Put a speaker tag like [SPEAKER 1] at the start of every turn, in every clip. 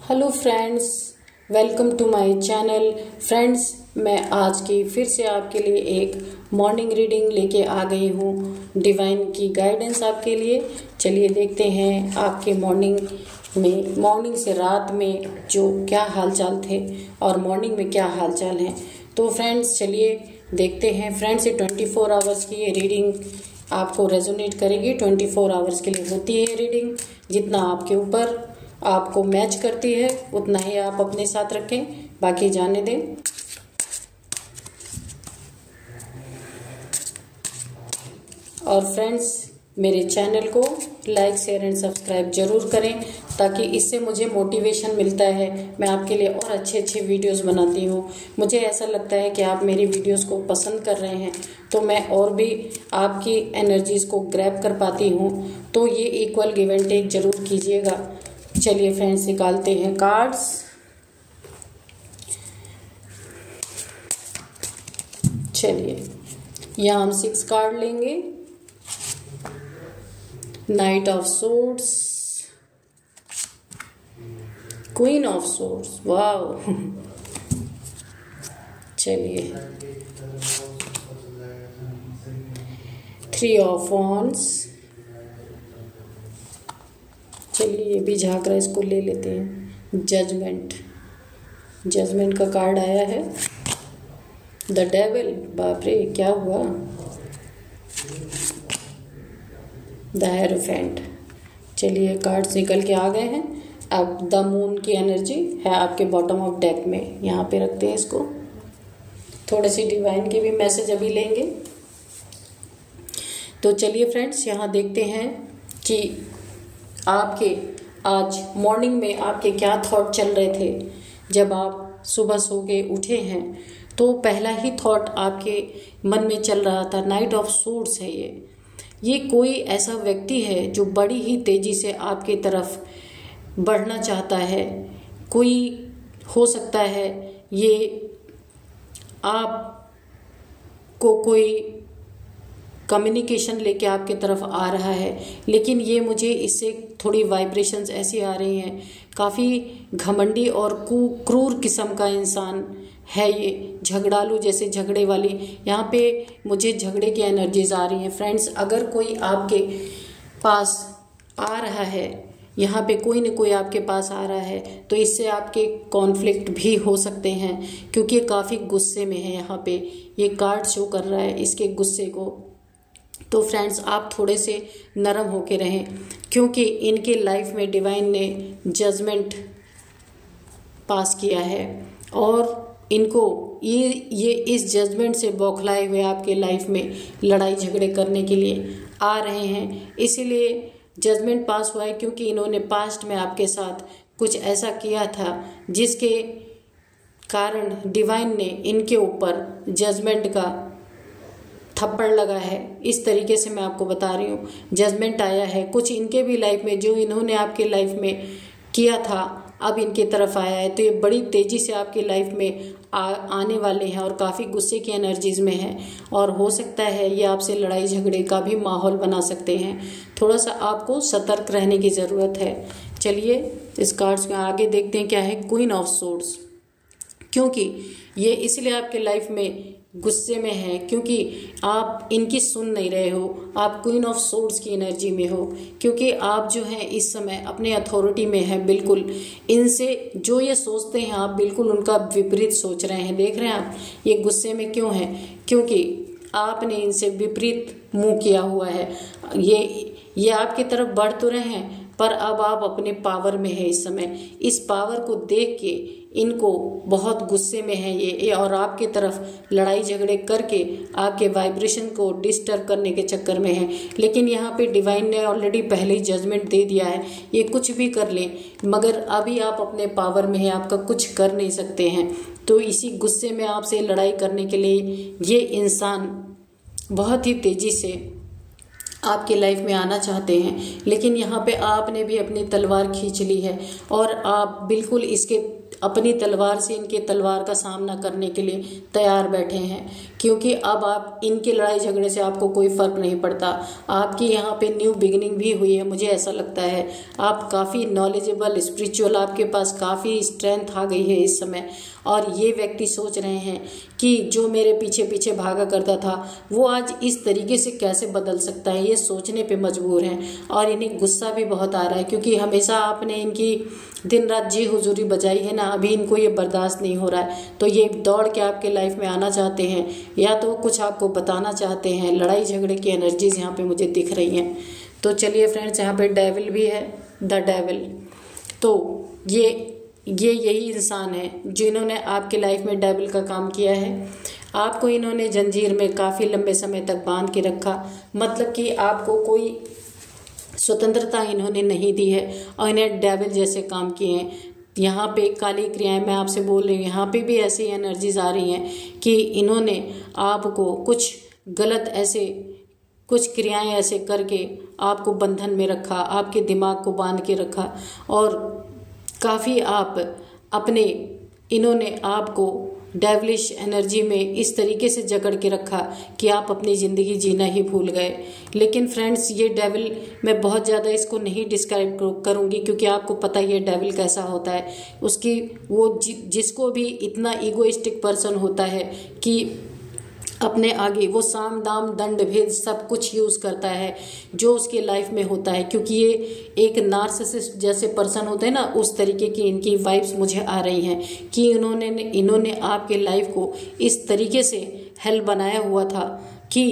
[SPEAKER 1] Hello friends, welcome to my channel. Friends, मैं आज की फिर से आपके लिए एक मॉर्निंग रीडिंग लेके आ गई हूँ, डिवाइन की गाइडेंस आपके लिए। चलिए देखते हैं आपके मॉर्निंग से रात में जो क्या हालचाल थे और मॉर्निंग में क्या हालचाल हैं। तो फ्रेंड्स चलिए देखते हैं। फ्रेंड्स, ये 24 आवर्स की ये रीडिंग आपको रेजोनेट करेगी। 24 आवर्स के लिए होती है ये रीडिंग। जितना आपके ऊपर आपको मैच करती है उतना ही आप अपने साथ रखें, बाकी जाने दें। और फ्रेंड्स, मेरे चैनल को लाइक शेयर एंड सब्सक्राइब जरूर करें, ताकि इससे मुझे मोटिवेशन मिलता है। मैं आपके लिए और अच्छे वीडियोस बनाती हूँ। मुझे ऐसा लगता है कि आप मेरी वीडियोस को पसंद कर रहे हैं, तो मैं और भी आपकी एनर्जीज को ग्रैब कर पाती हूँ। तो ये इक्वल गिव एंड टेक जरूर कीजिएगा। चलिए फ्रेंड्स, निकालते हैं कार्ड्स। चलिए यहाँ हम 6 कार्ड लेंगे। Night of swords, queen of swords, वाह। चलिए 3 ऑफ वॉन्ड्स। चलिए ये भी झाँक रहा है, इसको ले लेते हैं। जजमेंट का कार्ड आया है। द डेविल, बाप रे क्या हुआ। The hierophant. चलिए कार्ड्स निकल के आ गए हैं। अब द मून की एनर्जी है आपके बॉटम ऑफ डेक में, यहाँ पे रखते हैं इसको। थोड़ी सी डिवाइन की भी मैसेज अभी लेंगे। तो चलिए फ्रेंड्स, यहाँ देखते हैं कि आपके आज मॉर्निंग में आपके क्या थॉट चल रहे थे। जब आप सुबह सो के उठे हैं तो पहला ही थॉट आपके मन में चल रहा था, नाइट ऑफ सोर्ड्स है ये कोई ऐसा व्यक्ति है जो बड़ी ही तेजी से आपके तरफ बढ़ना चाहता है। कोई हो सकता है ये आपको कोई कम्युनिकेशन लेके आपके तरफ आ रहा है, लेकिन ये मुझे इससे थोड़ी वाइब्रेशंस ऐसी आ रही हैं। काफ़ी घमंडी और क्रूर किस्म का इंसान है ये, झगड़ालू, जैसे झगड़े वाली। यहाँ पे मुझे झगड़े की एनर्जीज आ रही हैं। फ्रेंड्स, अगर कोई आपके पास आ रहा है, यहाँ पे कोई न कोई आपके पास आ रहा है, तो इससे आपके कॉन्फ्लिक्ट भी हो सकते हैं, क्योंकि ये काफ़ी गुस्से में है। यहाँ पे ये कार्ड शो कर रहा है इसके गुस्से को। तो फ्रेंड्स, आप थोड़े से नरम होके रहें, क्योंकि इनके लाइफ में डिवाइन ने जजमेंट पास किया है और इनको ये इस जजमेंट से बौखलाए हुए आपके लाइफ में लड़ाई झगड़े करने के लिए आ रहे हैं। इसीलिए जजमेंट पास हुआ है, क्योंकि इन्होंने पास्ट में आपके साथ कुछ ऐसा किया था जिसके कारण डिवाइन ने इनके ऊपर जजमेंट का थप्पड़ लगा है। इस तरीके से मैं आपको बता रही हूँ, जजमेंट आया है। कुछ इनके भी लाइफ में जो इन्होंने आपके लाइफ में किया था, अब इनके तरफ आया है। तो ये बड़ी तेजी से आपकी लाइफ में आने वाले हैं और काफ़ी गुस्से की एनर्जीज में है, और हो सकता है ये आपसे लड़ाई झगड़े का भी माहौल बना सकते हैं। थोड़ा सा आपको सतर्क रहने की ज़रूरत है। चलिए इस कार्ड्स में आगे देखते हैं क्या है। क्वीन ऑफ सोर्ड्स, क्योंकि ये इसलिए आपके लाइफ में गुस्से में है क्योंकि आप इनकी सुन नहीं रहे हो। आप क्वीन ऑफ सोर्ड्स की एनर्जी में हो, क्योंकि आप जो हैं इस समय अपने अथॉरिटी में है। बिल्कुल इनसे जो ये सोचते हैं आप बिल्कुल उनका विपरीत सोच रहे हैं। देख रहे हैं आप ये गुस्से में क्यों है, क्योंकि आपने इनसे विपरीत मुंह किया हुआ है। ये आपकी तरफ बढ़ तो रहे हैं, पर अब आप अपने पावर में है इस समय। इस पावर को देख के इनको बहुत गुस्से में है ये, और आपके तरफ लड़ाई झगड़े करके आपके वाइब्रेशन को डिस्टर्ब करने के चक्कर में है। लेकिन यहाँ पे डिवाइन ने ऑलरेडी पहले ही जजमेंट दे दिया है, ये कुछ भी कर ले, मगर अभी आप अपने पावर में है, आपका कुछ कर नहीं सकते हैं। तो इसी गुस्से में आपसे लड़ाई करने के लिए ये इंसान बहुत ही तेजी से आपके लाइफ में आना चाहते हैं। लेकिन यहाँ पे आपने भी अपनी तलवार खींच ली है और आप बिल्कुल इसके अपनी तलवार से इनके तलवार का सामना करने के लिए तैयार बैठे हैं, क्योंकि अब आप इनके लड़ाई झगड़े से आपको कोई फर्क नहीं पड़ता। आपकी यहाँ पे न्यू बिगिनिंग भी हुई है, मुझे ऐसा लगता है। आप काफ़ी नॉलेजेबल, स्पिरिचुअल, आपके पास काफ़ी स्ट्रेंथ आ गई है इस समय। और ये व्यक्ति सोच रहे हैं कि जो मेरे पीछे पीछे भागा करता था वो आज इस तरीके से कैसे बदल सकता है, ये सोचने पे मजबूर हैं। और इन्हें गुस्सा भी बहुत आ रहा है, क्योंकि हमेशा आपने इनकी दिन रात जी हुजूरी बजाई है ना, अभी इनको ये बर्दाश्त नहीं हो रहा है। तो ये दौड़ के आपके लाइफ में आना चाहते हैं, या तो कुछ आपको बताना चाहते हैं। लड़ाई झगड़े की एनर्जीज यहाँ पे मुझे दिख रही हैं। तो चलिए फ्रेंड्स, यहाँ पे डेविल भी है, द डेविल। तो ये यही इंसान है जिन्होंने आपके लाइफ में डेविल का काम किया है। आपको इन्होंने जंजीर में काफ़ी लंबे समय तक बांध के रखा, मतलब कि आपको कोई स्वतंत्रता इन्होंने नहीं दी है और इन्हें डेविल जैसे काम किए हैं। यहाँ पे काली क्रियाएं मैं आपसे बोल रही हूँ, यहाँ पे भी ऐसी एनर्जीज आ रही हैं कि इन्होंने आपको कुछ गलत ऐसे कुछ क्रियाएं ऐसे करके आपको बंधन में रखा, आपके दिमाग को बांध के रखा। और काफ़ी आप अपने इन्होंने आपको डेविलिश एनर्जी में इस तरीके से जकड़ के रखा कि आप अपनी ज़िंदगी जीना ही भूल गए। लेकिन फ्रेंड्स, ये डेविल मैं बहुत ज़्यादा इसको नहीं डिस्क्राइब करूँगी, क्योंकि आपको पता ही है डेविल कैसा होता है। उसकी वो जिसको भी इतना ईगोइस्टिक पर्सन होता है कि अपने आगे वो साम दाम दंड भेद सब कुछ यूज़ करता है जो उसके लाइफ में होता है, क्योंकि ये एक नार्सिसिस्ट जैसे पर्सन होते हैं ना, उस तरीके की इनकी वाइब्स मुझे आ रही हैं कि इन्होंने आपके लाइफ को इस तरीके से हेल बनाया हुआ था कि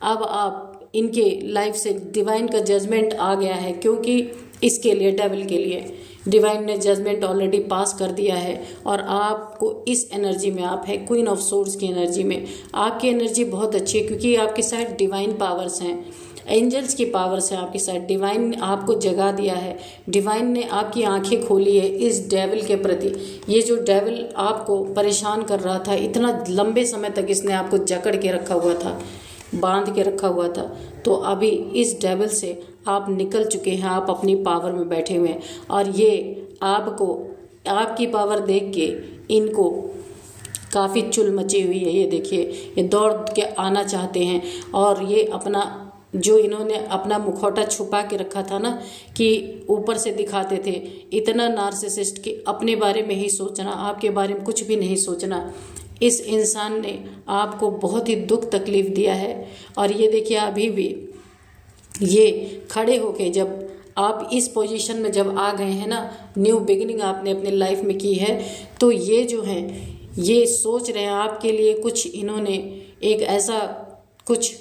[SPEAKER 1] अब आप इनके लाइफ से डिवाइन का जजमेंट आ गया है। क्योंकि इसके लिए डेविल के लिए डिवाइन ने जजमेंट ऑलरेडी पास कर दिया है और आपको इस एनर्जी में आप है क्वीन ऑफ सोर्ड्स की एनर्जी में। आपकी एनर्जी बहुत अच्छी है, क्योंकि आपके साथ डिवाइन पावर्स हैं, एंजल्स की पावर्स हैं आपके साथ। डिवाइन ने आपको जगा दिया है, डिवाइन ने आपकी आंखें खोली है इस डेविल के प्रति। ये जो डेविल आपको परेशान कर रहा था, इतना लंबे समय तक इसने आपको जकड़ के रखा हुआ था, बांध के रखा हुआ था, तो अभी इस डेविल से आप निकल चुके हैं। आप अपनी पावर में बैठे हुए हैं और ये आपको आपकी पावर देख के इनको काफ़ी चुल मची हुई है। ये देखिए, ये दौड़ के आना चाहते हैं और ये अपना जो इन्होंने अपना मुखौटा छुपा के रखा था ना, कि ऊपर से दिखाते थे, इतना नार्सिसिस्ट कि अपने बारे में ही सोचना, आपके बारे में कुछ भी नहीं सोचना। इस इंसान ने आपको बहुत ही दुख तकलीफ दिया है। और ये देखिए, अभी भी ये खड़े होके जब आप इस पोजीशन में जब आ गए हैं ना, न्यू बिगिनिंग आपने अपने लाइफ में की है, तो ये जो है ये सोच रहे हैं आपके लिए कुछ, इन्होंने एक ऐसा कुछ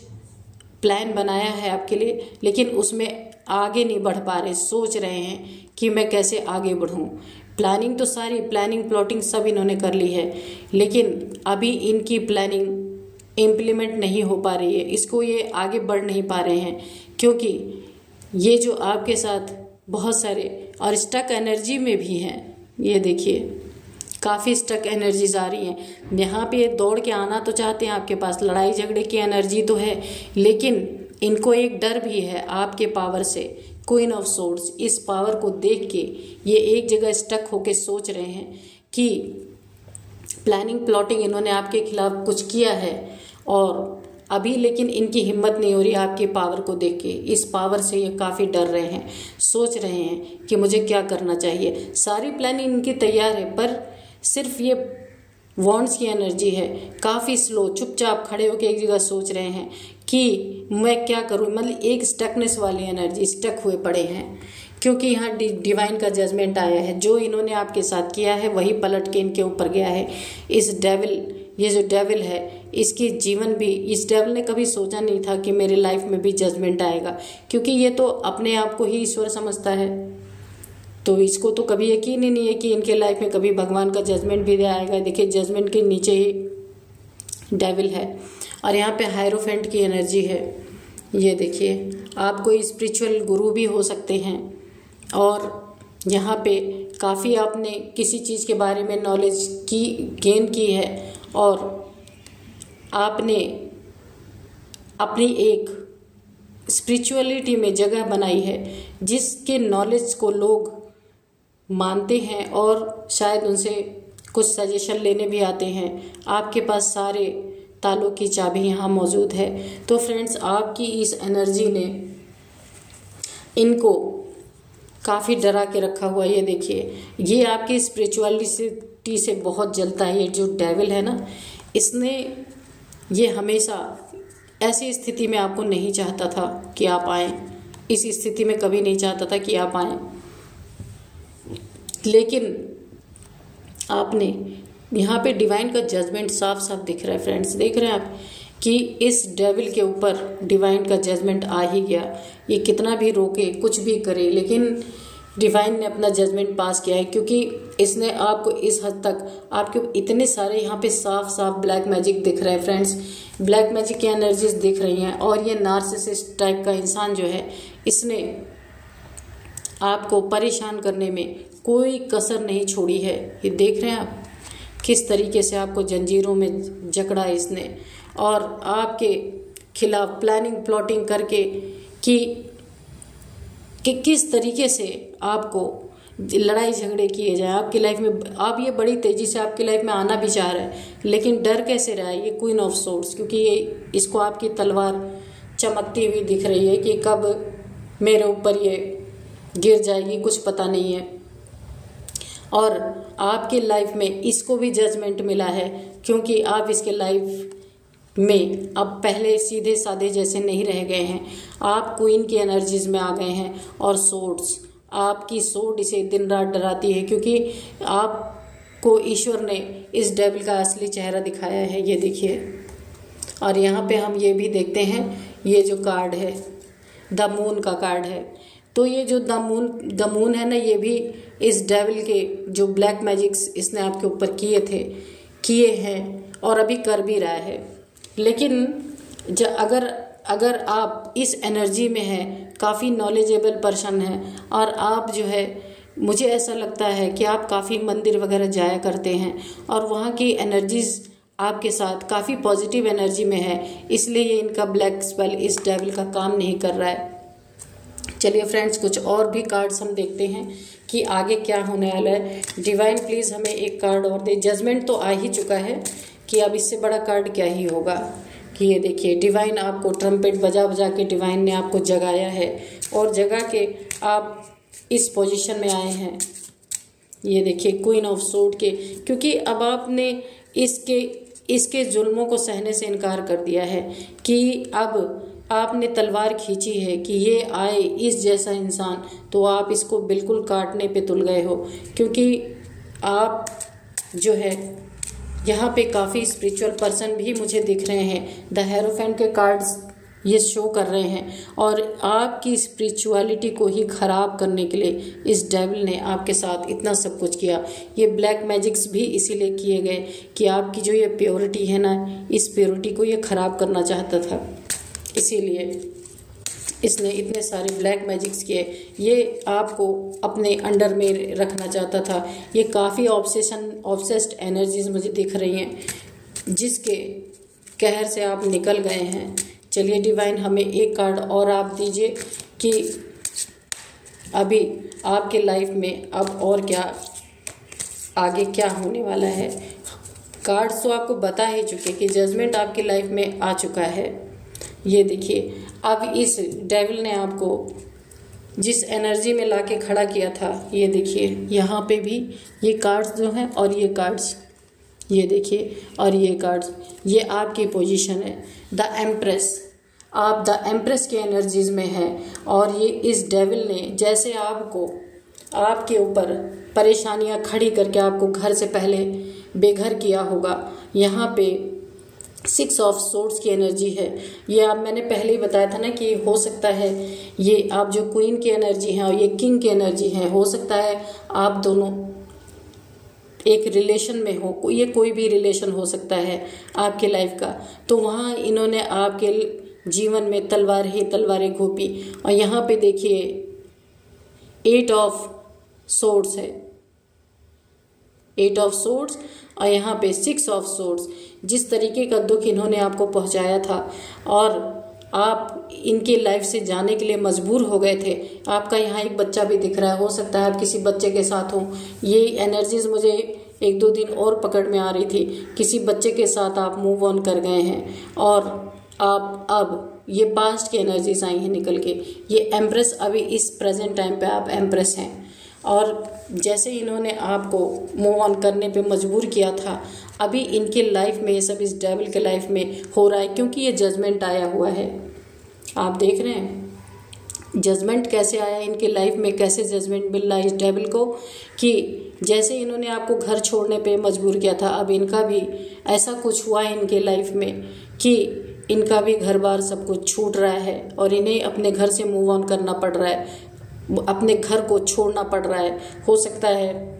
[SPEAKER 1] प्लान बनाया है आपके लिए, लेकिन उसमें आगे नहीं बढ़ पा रहे। सोच रहे हैं कि मैं कैसे आगे बढ़ूं। प्लानिंग तो सारी प्लॉटिंग सब इन्होंने कर ली है, लेकिन अभी इनकी प्लानिंग इम्प्लीमेंट नहीं हो पा रही है। इसको ये आगे बढ़ नहीं पा रहे हैं, क्योंकि ये जो आपके साथ बहुत सारे और स्टक एनर्जी में भी हैं। ये देखिए, काफ़ी स्टक एनर्जीज आ रही हैं। यहाँ पे ये दौड़ के आना तो चाहते हैं आपके पास, लड़ाई झगड़े की एनर्जी तो है, लेकिन इनको एक डर भी है आपके पावर से। क्वीन ऑफ सोर्ड्स, इस पावर को देख के ये एक जगह स्टक होके सोच रहे हैं कि प्लॉटिंग इन्होंने आपके खिलाफ कुछ किया है, और अभी लेकिन इनकी हिम्मत नहीं हो रही आपकी पावर को देख के। इस पावर से ये काफ़ी डर रहे हैं, सोच रहे हैं कि मुझे क्या करना चाहिए। सारी प्लानिंग इनकी तैयार है, पर सिर्फ ये वॉन्ड्स की एनर्जी है, काफ़ी स्लो, चुपचाप खड़े होकर एक जगह सोच रहे हैं कि मैं क्या करूं। मतलब एक स्टकनेस वाली एनर्जी, स्टक हुए पड़े हैं, क्योंकि यहाँ डिवाइन का जजमेंट आया है। जो इन्होंने आपके साथ किया है वही पलट के इनके ऊपर गया है। इस डेविल, ये जो डेविल है, इसकी जीवन भी, इस डेविल ने कभी सोचा नहीं था कि मेरे लाइफ में भी जजमेंट आएगा, क्योंकि ये तो अपने आप को ही ईश्वर समझता है। तो इसको तो कभी यकीन ही नहीं है कि इनके लाइफ में कभी भगवान का जजमेंट भी आएगा। देखिए, जजमेंट के नीचे ही डेविल है और यहाँ पे हायरोफेंट की एनर्जी है। ये देखिए, आप कोई स्पिरिचुअल गुरु भी हो सकते हैं और यहाँ पे काफ़ी आपने किसी चीज़ के बारे में नॉलेज की गेन की है और आपने अपनी एक स्पिरिचुअलिटी में जगह बनाई है, जिसके नॉलेज को लोग मानते हैं और शायद उनसे कुछ सजेशन लेने भी आते हैं। आपके पास सारे तालों की चाबी यहाँ मौजूद है। तो फ्रेंड्स, आपकी इस एनर्जी ने इनको काफ़ी डरा के रखा हुआ। ये देखिए, ये आपकी स्पिरिचुअलिटी से बहुत जलता है। ये जो डेविल है ना, इसने ये हमेशा ऐसी स्थिति में आपको नहीं चाहता था कि आप आएँ। इस स्थिति में कभी नहीं चाहता था कि आप आएँ, लेकिन आपने यहाँ पे डिवाइन का जजमेंट साफ साफ दिख रहा है। फ्रेंड्स, देख रहे हैं आप कि इस डेविल के ऊपर डिवाइन का जजमेंट आ ही गया। ये कितना भी रोके, कुछ भी करे, लेकिन डिवाइन ने अपना जजमेंट पास किया है, क्योंकि इसने आपको इस हद तक, आपके इतने सारे यहाँ पे साफ साफ ब्लैक मैजिक दिख रहे हैं। फ्रेंड्स, ब्लैक मैजिक की एनर्जीज दिख रही हैं। और ये नार्सिसिस्ट टाइप का इंसान जो है, इसने आपको परेशान करने में कोई कसर नहीं छोड़ी है। ये देख रहे हैं आप किस तरीके से आपको जंजीरों में जकड़ा है इसने, और आपके खिलाफ प्लानिंग प्लॉटिंग करके कि किस तरीके से आपको लड़ाई झगड़े किए जाए आपकी लाइफ में। अब ये बड़ी तेजी से आपकी लाइफ में आना भी चाह रहा है, लेकिन डर कैसे रहा है? ये क्वीन ऑफ सोर्ड्स, क्योंकि ये इसको आपकी तलवार चमकती हुई दिख रही है कि कब मेरे ऊपर ये गिर जाएगी, कुछ पता नहीं है। और आपके लाइफ में इसको भी जजमेंट मिला है, क्योंकि आप इसके लाइफ में अब पहले सीधे साधे जैसे नहीं रह गए हैं। आप क्वीन की एनर्जीज में आ गए हैं। और सोर्ड्स, आपकी सोर्ड इसे दिन रात डराती है, क्योंकि आपको ईश्वर ने इस डेविल का असली चेहरा दिखाया है। ये देखिए, और यहाँ पे हम ये भी देखते हैं, ये जो कार्ड है द मून का कार्ड है। तो ये जो द मून है ना, ये भी इस डेविल के जो ब्लैक मैजिक्स इसने आपके ऊपर किए हैं और अभी कर भी रहा है। लेकिन अगर आप इस एनर्जी में हैं, काफ़ी नॉलेजेबल पर्सन हैं, और आप जो है, मुझे ऐसा लगता है कि आप काफ़ी मंदिर वगैरह जाया करते हैं और वहाँ की एनर्जीज आपके साथ काफ़ी पॉजिटिव एनर्जी में है, इसलिए ये इनका ब्लैक स्पेल इस डेविल का काम नहीं कर रहा है। चलिए फ्रेंड्स, कुछ और भी कार्ड्स हम देखते हैं कि आगे क्या होने वाला है। डिवाइन प्लीज़ हमें एक कार्ड और दे। जजमेंट तो आ ही चुका है कि अब इससे बड़ा कार्ड क्या ही होगा। कि ये देखिए, डिवाइन आपको ट्रम्पेट बजा बजा के डिवाइन ने आपको जगाया है, और जगा के आप इस पोजीशन में आए हैं। ये देखिए, क्वीन ऑफ सोर्ड के, क्योंकि अब आपने इसके जुल्मों को सहने से इनकार कर दिया है कि अब आपने तलवार खींची है कि ये आए इस जैसा इंसान, तो आप इसको बिल्कुल काटने पे तुल गए हो। क्योंकि आप जो है यहाँ पे काफ़ी स्पिरिचुअल पर्सन भी मुझे दिख रहे हैं। द हेरोफेंट के कार्ड्स ये शो कर रहे हैं, और आपकी स्पिरिचुअलिटी को ही खराब करने के लिए इस डेविल ने आपके साथ इतना सब कुछ किया। ये ब्लैक मैजिक्स भी इसीलिए किए गए कि आपकी जो ये प्योरिटी है ना, इस प्योरिटी को ये खराब करना चाहता था, इसीलिए इसने इतने सारे ब्लैक मैजिक्स किए। ये आपको अपने अंडर में रखना चाहता था। ये काफ़ी ऑब्सेस्ड एनर्जीज मुझे दिख रही हैं, जिसके कहर से आप निकल गए हैं। चलिए डिवाइन, हमें एक कार्ड और आप दीजिए कि अभी आपके लाइफ में अब और क्या, आगे क्या होने वाला है। कार्ड्स तो आपको बता ही चुके कि जजमेंट आपकी लाइफ में आ चुका है। ये देखिए, अब इस डेविल ने आपको जिस एनर्जी में लाके खड़ा किया था, ये देखिए यहाँ पे भी ये कार्ड्स जो हैं, और ये कार्ड्स ये देखिए, और ये कार्ड्स, ये आपकी पोजीशन है द एम्प्रेस। आप द एम्प्रेस के एनर्जीज में हैं, और ये इस डेविल ने जैसे आपको आपके ऊपर परेशानियां खड़ी करके आपको घर से पहले बेघर किया होगा। यहाँ पे 6 ऑफ सोर्ड्स की एनर्जी है। ये आप, मैंने पहले ही बताया था ना कि हो सकता है ये आप जो क्वीन की एनर्जी है और ये किंग की एनर्जी है, हो सकता है आप दोनों एक रिलेशन में हो। ये कोई भी रिलेशन हो सकता है आपके लाइफ का। तो वहाँ इन्होंने आपके जीवन में तलवारें घोंपी। और यहाँ पे देखिए 8 ऑफ सोर्ड्स है, 8 ऑफ सोर्ड्स, और यहाँ पे 6 ऑफ सोर्ड्स। जिस तरीके का दुख इन्होंने आपको पहुंचाया था, और आप इनके लाइफ से जाने के लिए मजबूर हो गए थे। आपका यहाँ एक बच्चा भी दिख रहा है, हो सकता है आप किसी बच्चे के साथ हो। ये एनर्जीज मुझे 1-2 दिन और पकड़ में आ रही थी। किसी बच्चे के साथ आप मूव ऑन कर गए हैं और आप अब ये पास्ट की एनर्जीज आई हैं निकल के। ये एम्प्रेस, अभी इस प्रेजेंट टाइम पे आप एम्प्रेस हैं और जैसे इन्होंने आपको मूव ऑन करने पे मजबूर किया था, अभी इनके लाइफ में ये सब इस डेविल के लाइफ में हो रहा है, क्योंकि ये जजमेंट आया हुआ है। आप देख रहे हैं जजमेंट कैसे आया इनके लाइफ में, कैसे जजमेंट मिल रहा है इस डेविल को, कि जैसे इन्होंने आपको घर छोड़ने पे मजबूर किया था, अब इनका भी ऐसा कुछ हुआ है इनके लाइफ में कि इनका भी घर बार सब कुछ छूट रहा है और इन्हें अपने घर से मूव ऑन करना पड़ रहा है, अपने घर को छोड़ना पड़ रहा है। हो सकता है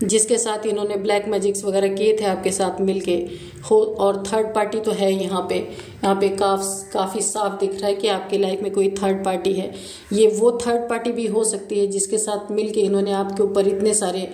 [SPEAKER 1] जिसके साथ इन्होंने ब्लैक मैजिक्स वगैरह किए थे आपके साथ मिलके हो, और थर्ड पार्टी तो है यहाँ पे काफ़ी साफ दिख रहा है कि आपकी लाइफ में कोई थर्ड पार्टी है। ये वो थर्ड पार्टी भी हो सकती है जिसके साथ मिलके इन्होंने आपके ऊपर इतने सारे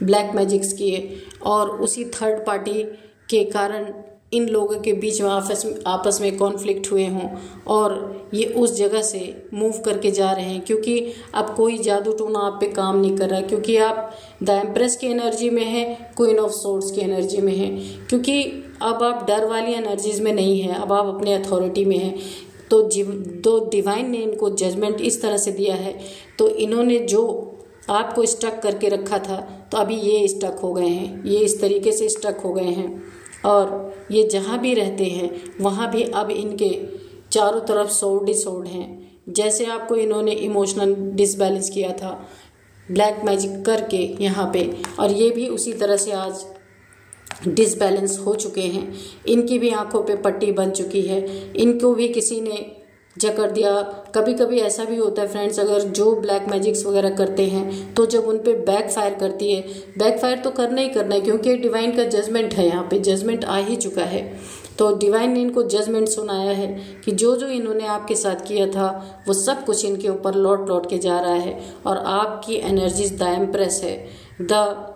[SPEAKER 1] ब्लैक मैजिक्स किए, और उसी थर्ड पार्टी के कारण इन लोगों के बीच में आपस में कॉन्फ्लिक्ट हुए हों और ये उस जगह से मूव करके जा रहे हैं, क्योंकि अब कोई जादू टोना आप पे काम नहीं कर रहा, क्योंकि आप द एम्प्रेस की एनर्जी में हैं, क्वीन ऑफ सोर्ड्स की एनर्जी में हैं, क्योंकि अब आप डर वाली एनर्जीज में नहीं हैं, अब आप अपने अथॉरिटी में हैं। तो डिवाइन ने इनको जजमेंट इस तरह से दिया है, तो इन्होंने जो आपको स्टक करके रखा था, तो अभी ये स्टक हो गए हैं, ये इस तरीके से स्टक हो गए हैं, और ये जहाँ भी रहते हैं वहाँ भी अब इनके चारों तरफ सोर्ड ही सोर्ड हैं। जैसे आपको इन्होंने इमोशनल डिसबैलेंस किया था ब्लैक मैजिक करके यहाँ पे, और ये भी उसी तरह से आज डिसबैलेंस हो चुके हैं। इनकी भी आंखों पे पट्टी बन चुकी है, इनको भी किसी ने जकड़ दिया। कभी कभी ऐसा भी होता है फ्रेंड्स, अगर जो ब्लैक मैजिक्स वगैरह करते हैं तो जब उन पे बैक फायर करती है, बैक फायर तो करना ही करना है, क्योंकि डिवाइन का जजमेंट है, यहाँ पे जजमेंट आ ही चुका है। तो डिवाइन ने इनको जजमेंट सुनाया है कि जो जो इन्होंने आपके साथ किया था वो सब कुछ इनके ऊपर लौट लौट के जा रहा है, और आपकी एनर्जीज द एम्प्रेस है, द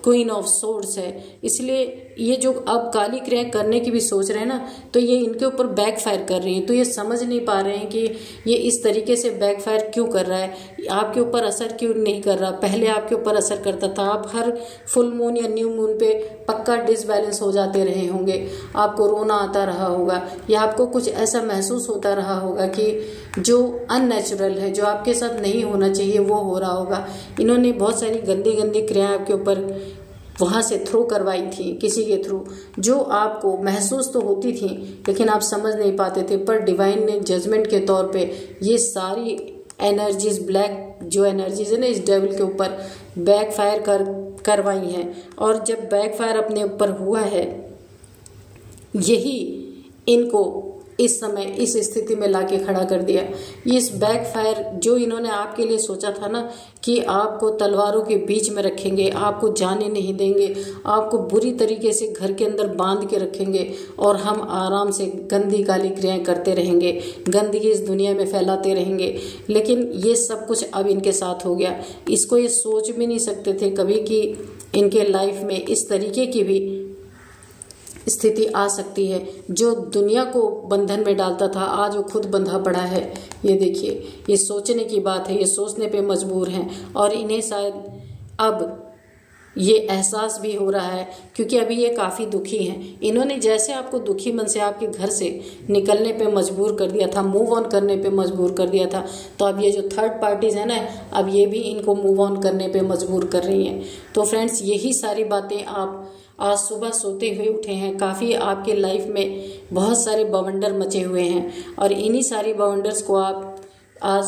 [SPEAKER 1] क्वीन ऑफ सोर्ड्स है। इसलिए ये जो अब काली क्रियाएं करने की भी सोच रहे हैं ना, तो ये इनके ऊपर बैक फायर कर रही है। तो ये समझ नहीं पा रहे हैं कि ये इस तरीके से बैक फायर क्यों कर रहा है, आपके ऊपर असर क्यों नहीं कर रहा। पहले आपके ऊपर असर करता था, आप हर फुल मून या न्यू मून पे पक्का डिसबैलेंस हो जाते रहे होंगे, आपको रोना आता रहा होगा, या आपको कुछ ऐसा महसूस होता रहा होगा कि जो अननेचुरल है, जो आपके साथ नहीं होना चाहिए, वो हो रहा होगा। इन्होंने बहुत सारी गंदी गंदी क्रियाएं आपके ऊपर वहाँ से थ्रो करवाई थी, किसी के थ्रू, जो आपको महसूस तो होती थी लेकिन आप समझ नहीं पाते थे। पर डिवाइन ने जजमेंट के तौर पे ये सारी एनर्जीज, ब्लैक जो एनर्जीज है ना, इस डेविल के ऊपर बैक फायर करवाई हैं। और जब बैक फायर अपने ऊपर हुआ है, यही इनको इस समय इस स्थिति में लाके खड़ा कर दिया। इस बैक फायर जो इन्होंने आपके लिए सोचा था ना, कि आपको तलवारों के बीच में रखेंगे, आपको जाने नहीं देंगे, आपको बुरी तरीके से घर के अंदर बांध के रखेंगे, और हम आराम से गंदी काली क्रियाएं करते रहेंगे, गंदगी इस दुनिया में फैलाते रहेंगे। लेकिन ये सब कुछ अब इनके साथ हो गया। इसको ये सोच भी नहीं सकते थे कभी कि इनके लाइफ में इस तरीके की भी स्थिति आ सकती है। जो दुनिया को बंधन में डालता था, आज वो खुद बंधा पड़ा है। ये देखिए, ये सोचने की बात है, ये सोचने पे मजबूर हैं, और इन्हें शायद अब ये एहसास भी हो रहा है, क्योंकि अभी ये काफ़ी दुखी हैं। इन्होंने जैसे आपको दुखी मन से आपके घर से निकलने पे मजबूर कर दिया था, मूव ऑन करने पे मजबूर कर दिया था, तो अब ये जो थर्ड पार्टीज है ना, अब ये भी इनको मूव ऑन करने पे मजबूर कर रही हैं। तो फ्रेंड्स, यही सारी बातें आप आज सुबह सोते हुए उठे हैं। काफ़ी आपके लाइफ में बहुत सारे बवंडर मचे हुए हैं, और इन्हीं सारी बवंडर्स को आप आज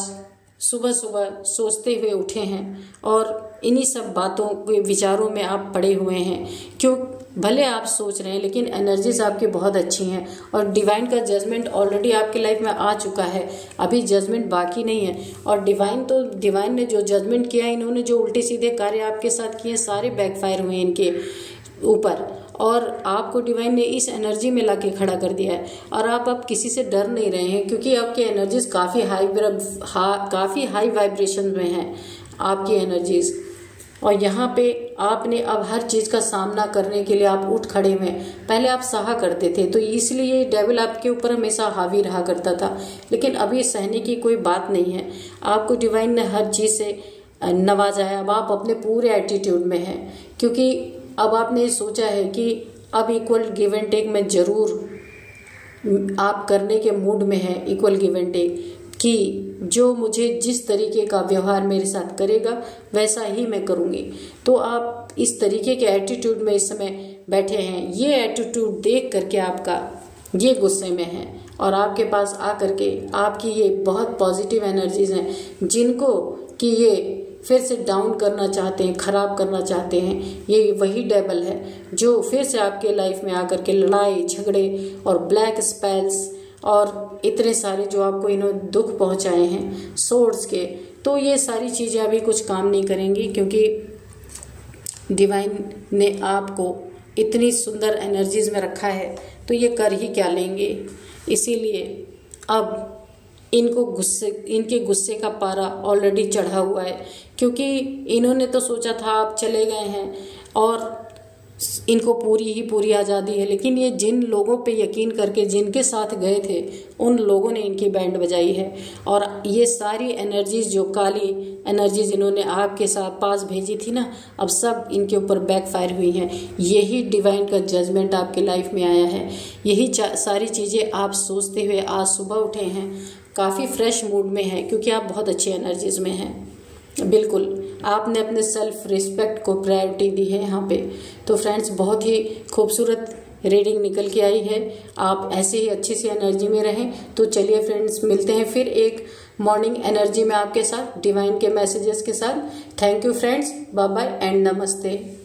[SPEAKER 1] सुबह सुबह सोचते हुए उठे हैं, और इन्हीं सब बातों के विचारों में आप पड़े हुए हैं। क्यों भले आप सोच रहे हैं, लेकिन एनर्जीज आपकी बहुत अच्छी हैं, और डिवाइन का जजमेंट ऑलरेडी आपके लाइफ में आ चुका है, अभी जजमेंट बाकी नहीं है। और डिवाइन ने जो जजमेंट किया, इन्होंने जो उल्टे सीधे कार्य आपके साथ किए, सारे बैकफायर हुए इनके ऊपर, और आपको डिवाइन ने इस एनर्जी में लाके खड़ा कर दिया है। और आप अब किसी से डर नहीं रहे हैं, क्योंकि आपकी एनर्जीज काफ़ी हाई वाइब्रेशन में हैं आपकी एनर्जीज। और यहाँ पे आपने अब हर चीज का सामना करने के लिए आप उठ खड़े हुए। पहले आप सहा करते थे, तो इसलिए डेविल आपके ऊपर हमेशा हावी रहा करता था, लेकिन अभी सहने की कोई बात नहीं है। आपको डिवाइन ने हर चीज से नवाजा है। अब आप अपने पूरे एटीट्यूड में हैं, क्योंकि अब आपने सोचा है कि अब इक्वल गिव एंड टेक में जरूर आप करने के मूड में हैं। इक्वल गिव एंड टेक कि जो मुझे जिस तरीके का व्यवहार मेरे साथ करेगा वैसा ही मैं करूंगी। तो आप इस तरीके के एटीट्यूड में इस समय बैठे हैं। ये एटीट्यूड देख करके आपका ये गुस्से में है और आपके पास आकर के आपकी ये बहुत पॉजिटिव एनर्जीज हैं, जिनको कि ये फिर से डाउन करना चाहते हैं, खराब करना चाहते हैं। ये वही डेविल है जो फिर से आपके लाइफ में आकर के लड़ाई झगड़े और ब्लैक स्पेल्स और इतने सारे जो आपको इन्होंने दुख पहुंचाए हैं सोर्स के, तो ये सारी चीजें अभी कुछ काम नहीं करेंगी, क्योंकि डिवाइन ने आपको इतनी सुंदर एनर्जीज में रखा है, तो ये कर ही क्या लेंगे। इसीलिए अब इनके गुस्से का पारा ऑलरेडी चढ़ा हुआ है, क्योंकि इन्होंने तो सोचा था आप चले गए हैं और इनको पूरी ही पूरी आज़ादी है, लेकिन ये जिन लोगों पे यकीन करके जिनके साथ गए थे उन लोगों ने इनकी बैंड बजाई है। और ये सारी एनर्जीज जो काली एनर्जीज इन्होंने आपके साथ पास भेजी थी ना, अब सब इनके ऊपर बैकफायर हुई हैं। यही डिवाइन का जजमेंट आपके लाइफ में आया है। यही सारी चीज़ें आप सोचते हुए आज सुबह उठे हैं, काफ़ी फ्रेश मूड में हैं, क्योंकि आप बहुत अच्छी एनर्जीज में हैं। बिल्कुल आपने अपने सेल्फ रिस्पेक्ट को प्रायोरिटी दी है यहाँ पे। तो फ्रेंड्स, बहुत ही खूबसूरत रीडिंग निकल के आई है। आप ऐसे ही अच्छी सी एनर्जी में रहें। तो चलिए फ्रेंड्स, मिलते हैं फिर एक मॉर्निंग एनर्जी में आपके साथ, डिवाइन के मैसेजेस के साथ। Thank you friends, bye bye and नमस्ते।